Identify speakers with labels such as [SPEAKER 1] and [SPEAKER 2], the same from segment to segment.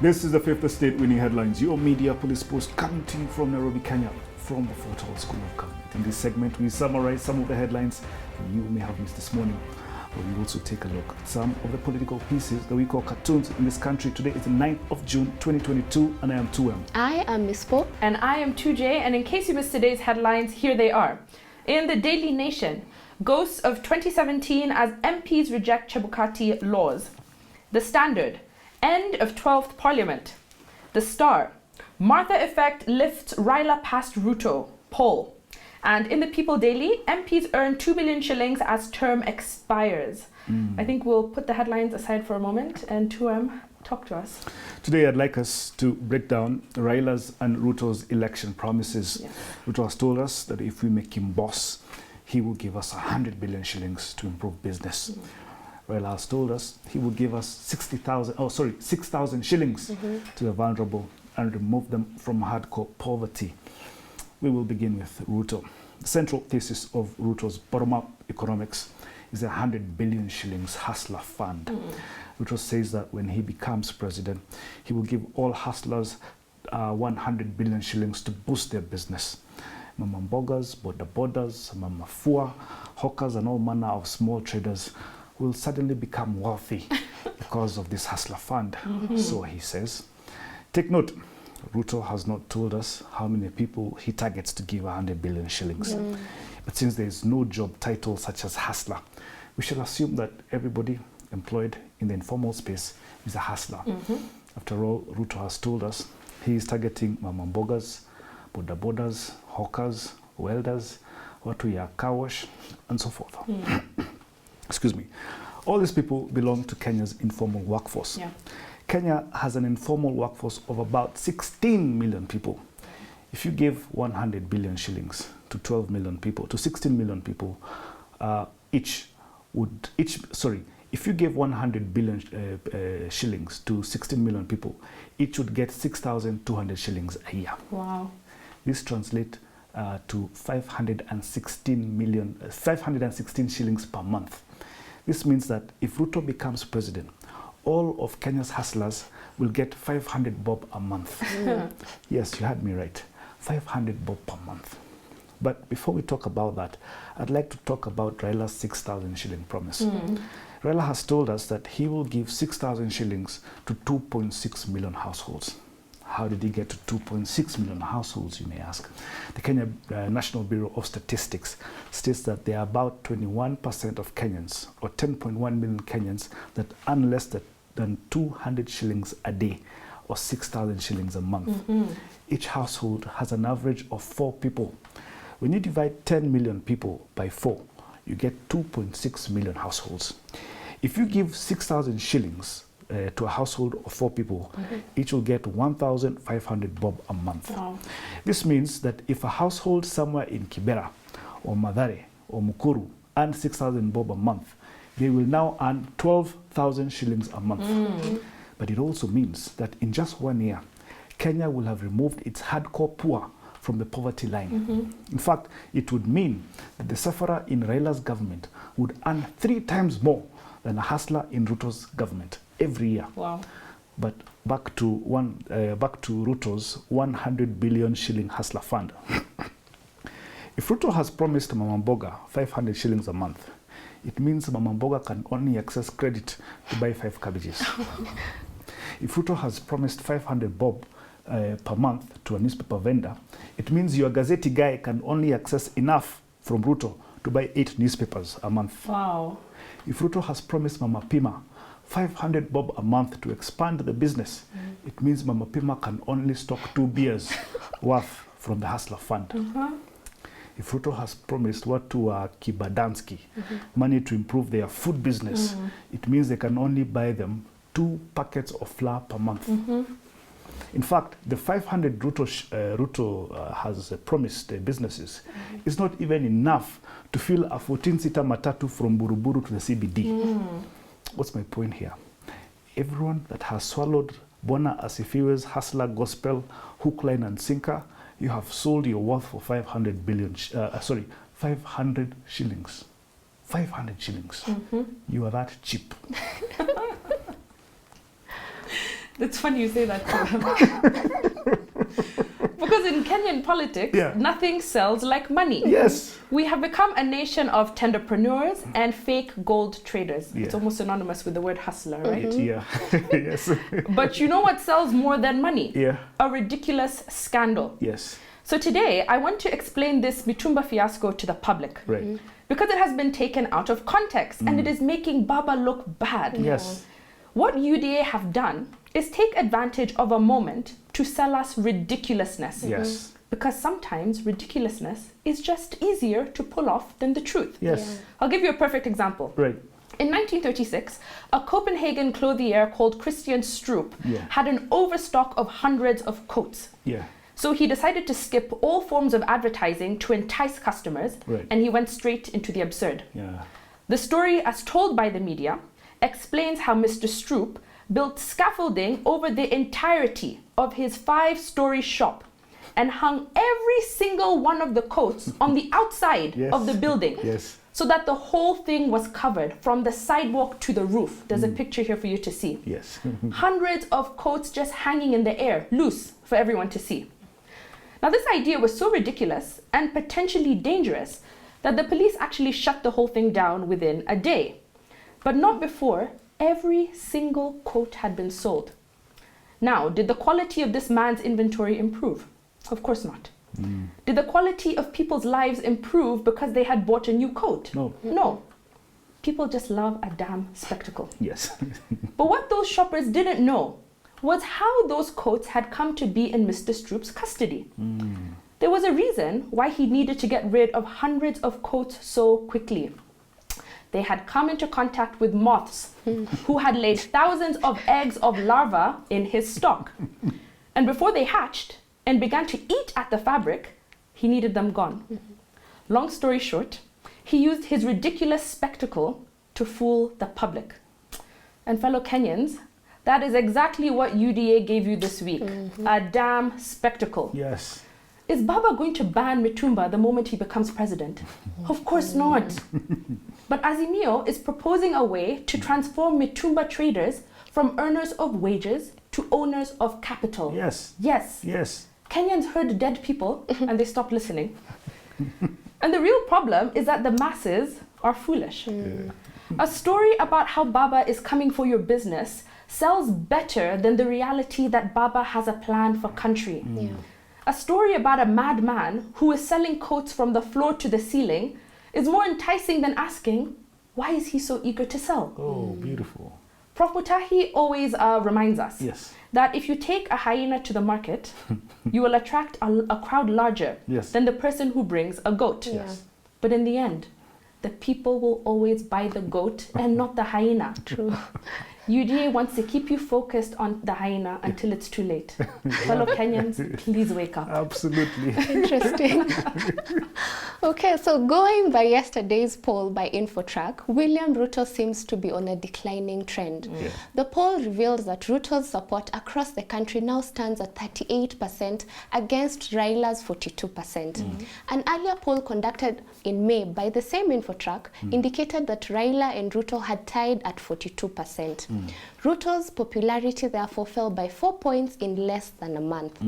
[SPEAKER 1] This is the Fifth Estate Winning Headlines, your media police post coming to you from Nairobi, Kenya, from the Fort Hall School of Government. In this segment, we summarize some of the headlines you may have missed this morning. But we also take a look at some of the political pieces that we call cartoons in this country. Today is the 9th of June, 2022, and I am 2M.
[SPEAKER 2] I am Miss Pope.
[SPEAKER 3] And I am 2J, and in case you missed today's headlines, here they are. In the Daily Nation, ghosts of 2017 as MPs reject Chebukati laws. The Standard, end of 12th Parliament. The Star, Martha effect lifts Raila past Ruto, poll. And in the People Daily, MPs earn 2 billion shillings as term expires. I think we'll put the headlines aside for a moment and 2M, talk to us.
[SPEAKER 1] Today, I'd like us to break down Raila's and Ruto's election promises.
[SPEAKER 3] Yes.
[SPEAKER 1] Ruto has told us that if we make him boss, he will give us 100 billion shillings to improve business. Raila has told us he will give us 6,000 shillings to the vulnerable and remove them from hardcore poverty. We will begin with Ruto. The central thesis of Ruto's bottom-up economics is a 100 billion shillings hustler fund. Ruto says that when he becomes president, he will give all hustlers 100 billion shillings to boost their business. Mama mbogas, boda bodas, mama fua, hawkers and all manner of small traders will suddenly become wealthy because of this hustler fund. So he says. Take note, Ruto has not told us how many people he targets to give 100 billion shillings. But since there is no job title such as hustler, we shall assume that everybody employed in the informal space is a hustler. After all, Ruto has told us he is targeting mama mbogas, boda bodas, hawkers, welders, watu ya car wash, and so forth. Excuse me. All these people belong to Kenya's informal workforce. Kenya has an informal workforce of about 16 million people. If you give 100 billion shillings to 12 million people, to 16 million people, if you gave 100 billion shillings to 16 million people, each would get 6,200 shillings a year.
[SPEAKER 3] Wow.
[SPEAKER 1] This translates to 516 shillings per month. This means that if Ruto becomes president, all of Kenya's hustlers will get 500 bob a month. Yes, you heard me right. 500 bob per month. But before we talk about that, I'd like to talk about Raila's 6,000 shilling promise. Raila has told us that he will give 6,000 shillings to 2.6 million households. How did he get to 2.6 million households, you may ask? The Kenya National Bureau of Statistics states that there are about 21% of Kenyans, or 10.1 million Kenyans, that earn less than 200 shillings a day, or 6,000 shillings a month. Each household has an average of 4 people. When you divide 10 million people by 4, you get 2.6 million households. If you give 6,000 shillings to a household of 4 people, each will get 1,500 bob a month.
[SPEAKER 3] Wow.
[SPEAKER 1] This means that if a household somewhere in Kibera or Mathare or Mukuru earns 6,000 bob a month, they will now earn 12,000 shillings a month. But it also means that in just 1 year, Kenya will have removed its hardcore poor from the poverty line. In fact, it would mean that the sufferer in Raila's government would earn 3 times more than a hustler in Ruto's government every year.
[SPEAKER 3] Wow.
[SPEAKER 1] But back to Ruto's 100 billion shilling hustler fund. If Ruto has promised Mama Mboga 500 shillings a month, it means Mama Mboga can only access credit to buy 5 cabbages. If Ruto has promised 500 bob per month to a newspaper vendor, it means your Gazeti guy can only access enough from Ruto to buy 8 newspapers a month.
[SPEAKER 3] Wow.
[SPEAKER 1] If Ruto has promised Mama Pima 500 bob a month to expand the business, it means Mama Pima can only stock 2 beers worth from the hustler fund. If Ruto has promised watu wa Kibadansky money to improve their food business, it means they can only buy them 2 packets of flour per month. In fact, the 500 Ruto has promised businesses is not even enough to fill a 14-seater matatu from Buruburu to the CBD. What's my point here? Everyone that has swallowed Bona Asifiwe's hustler gospel hook, line and sinker, you have sold your worth for 500 shillings. 500 shillings. You are that cheap.
[SPEAKER 3] It's funny you say that. Because in Kenyan politics, nothing sells like money.
[SPEAKER 1] Yes.
[SPEAKER 3] We have become a nation of tenderpreneurs and fake gold traders.
[SPEAKER 1] Yeah.
[SPEAKER 3] It's almost synonymous with the word hustler, right?
[SPEAKER 1] Yeah. Yes.
[SPEAKER 3] But you know what sells more than money?
[SPEAKER 1] Yeah.
[SPEAKER 3] A ridiculous scandal.
[SPEAKER 1] Yes.
[SPEAKER 3] So today, I want to explain this mitumba fiasco to the public.
[SPEAKER 1] Right.
[SPEAKER 3] Because it has been taken out of context and it is making Baba look bad.
[SPEAKER 1] Yes.
[SPEAKER 3] What UDA have done is take advantage of a moment to sell us ridiculousness.
[SPEAKER 1] Yes.
[SPEAKER 3] Because sometimes ridiculousness is just easier to pull off than the truth.
[SPEAKER 1] Yes.
[SPEAKER 3] I'll give you a perfect example.
[SPEAKER 1] Right.
[SPEAKER 3] In 1936, a Copenhagen clothier called Christian Stroop had an overstock of hundreds of coats.
[SPEAKER 1] Yeah.
[SPEAKER 3] So he decided to skip all forms of advertising to entice customers, and he went straight into the absurd.
[SPEAKER 1] Yeah.
[SPEAKER 3] The story, as told by the media, explains how Mr. Stroop built scaffolding over the entirety of his 5-story shop and hung every single one of the coats on the outside of the building.
[SPEAKER 1] Yes.
[SPEAKER 3] So that the whole thing was covered from the sidewalk to the roof. There's a picture here for you to see.
[SPEAKER 1] Yes.
[SPEAKER 3] Hundreds of coats just hanging in the air, loose for everyone to see. Now, this idea was so ridiculous and potentially dangerous that the police actually shut the whole thing down within a day. But not before every single coat had been sold. Now, did the quality of this man's inventory improve? Of course not. Did the quality of people's lives improve because they had bought a new coat?
[SPEAKER 1] No.
[SPEAKER 3] No. People just love a damn spectacle.
[SPEAKER 1] Yes.
[SPEAKER 3] But what those shoppers didn't know was how those coats had come to be in Mr. Stroop's custody. There was a reason why he needed to get rid of hundreds of coats so quickly. They had come into contact with moths who had laid thousands of eggs of larvae in his stock. And before they hatched and began to eat at the fabric, he needed them gone. Long story short, he used his ridiculous spectacle to fool the public. And fellow Kenyans, that is exactly what UDA gave you this week. A damn spectacle.
[SPEAKER 1] Yes.
[SPEAKER 3] Is Baba going to ban Mitumba the moment he becomes president? Of course not. But Azimio is proposing a way to transform Mitumba traders from earners of wages to owners of capital.
[SPEAKER 1] Yes.
[SPEAKER 3] Yes.
[SPEAKER 1] Yes.
[SPEAKER 3] Kenyans heard dead people and they stopped listening. And the real problem is that the masses are foolish. A story about how Baba is coming for your business sells better than the reality that Baba has a plan for country. A story about a madman who is selling coats from the floor to the ceiling is more enticing than asking, why is he so eager to sell?
[SPEAKER 1] Oh, beautiful.
[SPEAKER 3] Prof. Mutahi always reminds us that if you take a hyena to the market, you will attract a crowd larger than the person who brings a goat. But in the end, the people will always buy the goat and not the hyena.
[SPEAKER 2] True.
[SPEAKER 3] UDA wants to keep you focused on the hyena until it's too late. Fellow Kenyans, please wake up.
[SPEAKER 1] Absolutely.
[SPEAKER 2] Interesting. Okay, so going by yesterday's poll by Infotrack, William Ruto seems to be on a declining trend. The poll reveals that Ruto's support across the country now stands at 38% against Raila's 42%. An earlier poll conducted in May by the same Infotrack indicated that Raila and Ruto had tied at 42%. Ruto's popularity therefore fell by 4 points in less than a month.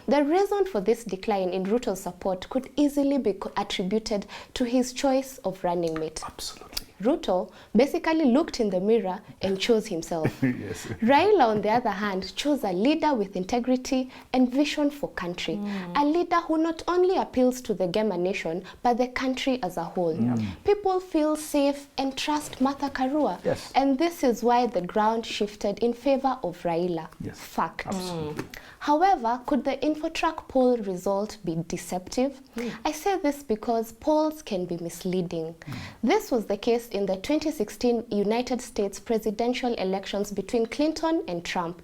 [SPEAKER 2] The reason for this decline in Ruto's support could easily be attributed to his choice of running mate.
[SPEAKER 1] Absolutely.
[SPEAKER 2] Ruto basically looked in the mirror and chose himself. Raila, on the other hand, chose a leader with integrity and vision for country. A leader who not only appeals to the Gema nation, but the country as a whole. People feel safe and trust Martha Karua. And this is why the ground shifted in favor of Raila. Fact.
[SPEAKER 1] Absolutely.
[SPEAKER 2] However, could the Infotrack poll result be deceptive? I say this because polls can be misleading. This was the case in the 2016 United States presidential elections between Clinton and Trump.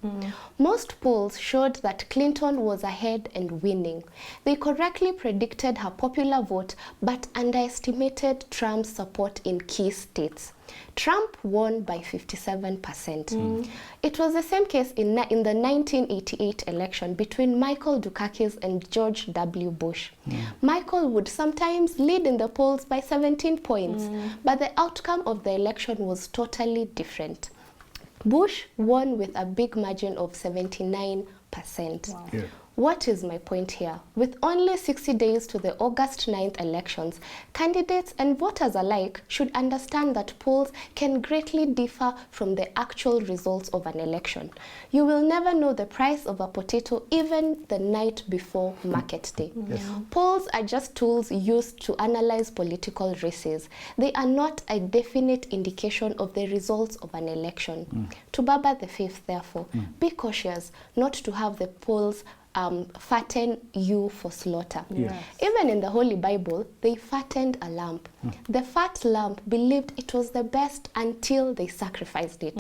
[SPEAKER 2] Most polls showed that Clinton was ahead and winning. They correctly predicted her popular vote, but underestimated Trump's support in key states. Trump won by 57%. It was the same case in the 1988 election between Michael Dukakis and George W. Bush. Michael would sometimes lead in the polls by 17 points, but the outcome of the election was totally different. Bush won with a big margin of 79%.
[SPEAKER 3] Wow.
[SPEAKER 1] Yeah.
[SPEAKER 2] What is my point here? With only 60 days to the August 9th elections, candidates and voters alike should understand that polls can greatly differ from the actual results of an election. You will never know the price of a potato even the night before market day.
[SPEAKER 1] Yes.
[SPEAKER 2] Polls are just tools used to analyze political races. They are not a definite indication of the results of an election. To Baba the Fifth, therefore, be cautious not to have the polls fatten you for slaughter.
[SPEAKER 1] Yes.
[SPEAKER 2] Even in the Holy Bible, they fattened a lamb. The fat lamb believed it was the best until they sacrificed it.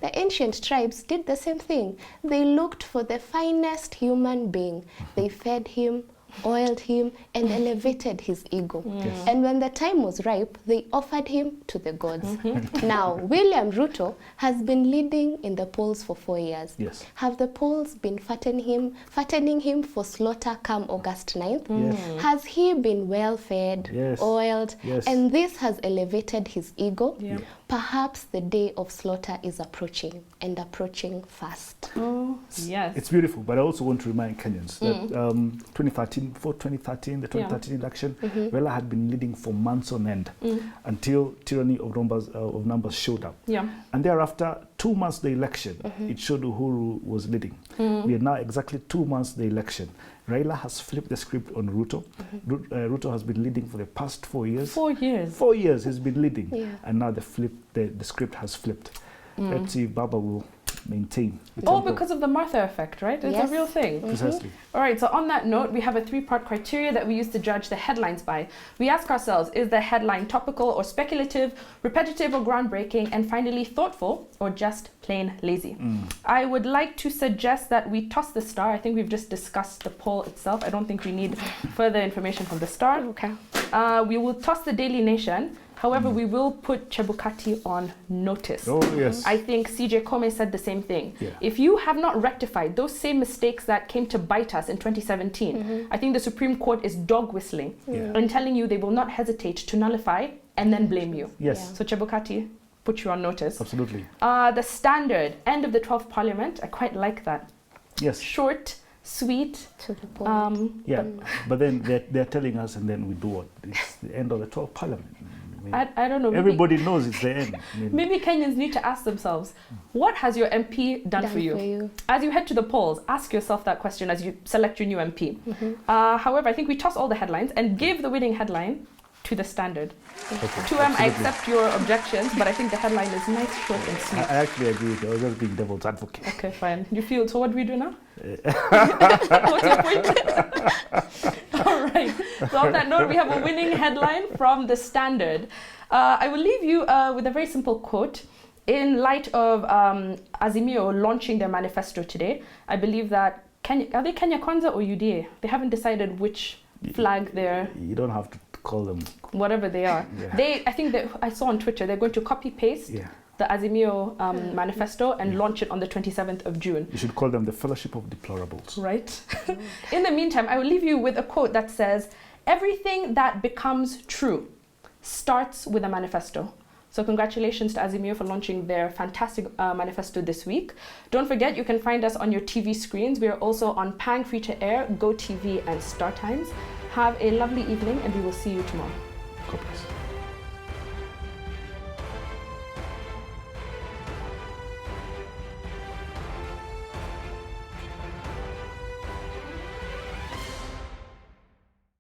[SPEAKER 2] The ancient tribes did the same thing. They looked for the finest human being. They fed him, oiled him, and elevated his ego.
[SPEAKER 1] Yes.
[SPEAKER 2] And when the time was ripe, they offered him to the gods. Now, William Ruto has been leading in the polls for 4 years.
[SPEAKER 1] Yes.
[SPEAKER 2] Have the polls been fattening him for slaughter come August 9th?
[SPEAKER 1] Yes.
[SPEAKER 2] Has he been well fed,
[SPEAKER 1] Yes.
[SPEAKER 2] oiled,
[SPEAKER 1] Yes.
[SPEAKER 2] and this has elevated his ego?
[SPEAKER 3] Yeah.
[SPEAKER 2] Perhaps the day of slaughter is approaching, and approaching fast.
[SPEAKER 3] Oh, yes.
[SPEAKER 1] It's beautiful, but I also want to remind Kenyans that 2013, the 2013 election, Raila had been leading for months on end until tyranny of numbers showed up.
[SPEAKER 3] Yeah.
[SPEAKER 1] And thereafter, 2 months the election, it showed Uhuru was leading. We are now exactly 2 months the election. Raila has flipped the script on Ruto. Ruto has been leading for the past 4 years.
[SPEAKER 3] 4 years.
[SPEAKER 1] 4 years he's been leading,
[SPEAKER 2] Yeah.
[SPEAKER 1] and now the script has flipped. Let's see if Baba will maintain. the
[SPEAKER 3] All
[SPEAKER 1] tempo.
[SPEAKER 3] because of the Martha effect, right? It's
[SPEAKER 2] Yes.
[SPEAKER 3] a real thing.
[SPEAKER 1] Precisely.
[SPEAKER 3] All right, so on that note, we have a 3-part criteria that we use to judge the headlines by. We ask ourselves, is the headline topical or speculative, repetitive or groundbreaking, and finally thoughtful or just plain lazy? I would like to suggest that we toss the star. I think we've just discussed the poll itself. I don't think we need further information from the star.
[SPEAKER 2] Okay.
[SPEAKER 3] We will toss the Daily Nation. However, we will put Chebukati on notice.
[SPEAKER 1] Oh, yes.
[SPEAKER 3] I think CJ Kome said the same thing.
[SPEAKER 1] Yeah.
[SPEAKER 3] If you have not rectified those same mistakes that came to bite us in 2017, I think the Supreme Court is dog whistling
[SPEAKER 1] Yeah.
[SPEAKER 3] and telling you they will not hesitate to nullify and then blame you.
[SPEAKER 1] Yes,
[SPEAKER 2] Yeah.
[SPEAKER 3] So Chebukati, put you on notice.
[SPEAKER 1] absolutely.
[SPEAKER 3] The Standard, end of the 12th Parliament, I quite like that.
[SPEAKER 1] Yes.
[SPEAKER 3] Short, sweet.
[SPEAKER 2] To the point.
[SPEAKER 1] Yeah, but then they're telling us, and then we do what? It's the end of the 12th Parliament. I mean,
[SPEAKER 3] I don't know.
[SPEAKER 1] everybody knows it's the end. I mean,
[SPEAKER 3] Maybe Kenyans need to ask themselves, what has your MP done for you? As you head to the polls, ask yourself that question as you select your new MP. However, I think we toss all the headlines and give the winning headline to the Standard.
[SPEAKER 1] okay,
[SPEAKER 3] 2M, I
[SPEAKER 1] absolutely.
[SPEAKER 3] accept your objections, but I think the headline is nice, short and sweet.
[SPEAKER 1] I actually agree with you. I was just being devil's advocate.
[SPEAKER 3] Okay, fine. You feel, so what do we do now? What's your point? All right. So on that note, we have a winning headline from the Standard. I will leave you with a very simple quote. In light of Azimio launching their manifesto today, I believe that are they Kenya Kwanza or UDA? They haven't decided which flag they're,
[SPEAKER 1] You don't have to call them.
[SPEAKER 3] whatever they are.
[SPEAKER 1] Yeah.
[SPEAKER 3] I think that I saw on Twitter they're going to copy paste
[SPEAKER 1] Yeah.
[SPEAKER 3] the Azimio manifesto and launch it on the 27th of June.
[SPEAKER 1] You should call them the Fellowship of Deplorables.
[SPEAKER 3] Right. In the meantime, I will leave you with a quote that says, "Everything that becomes true starts with a manifesto." So congratulations to Azimio for launching their fantastic manifesto this week. Don't forget, you can find us on your TV screens. We are also on Pang Free to Air, Go TV, and Star Times. Have a lovely evening, and we will see you tomorrow.
[SPEAKER 1] God bless.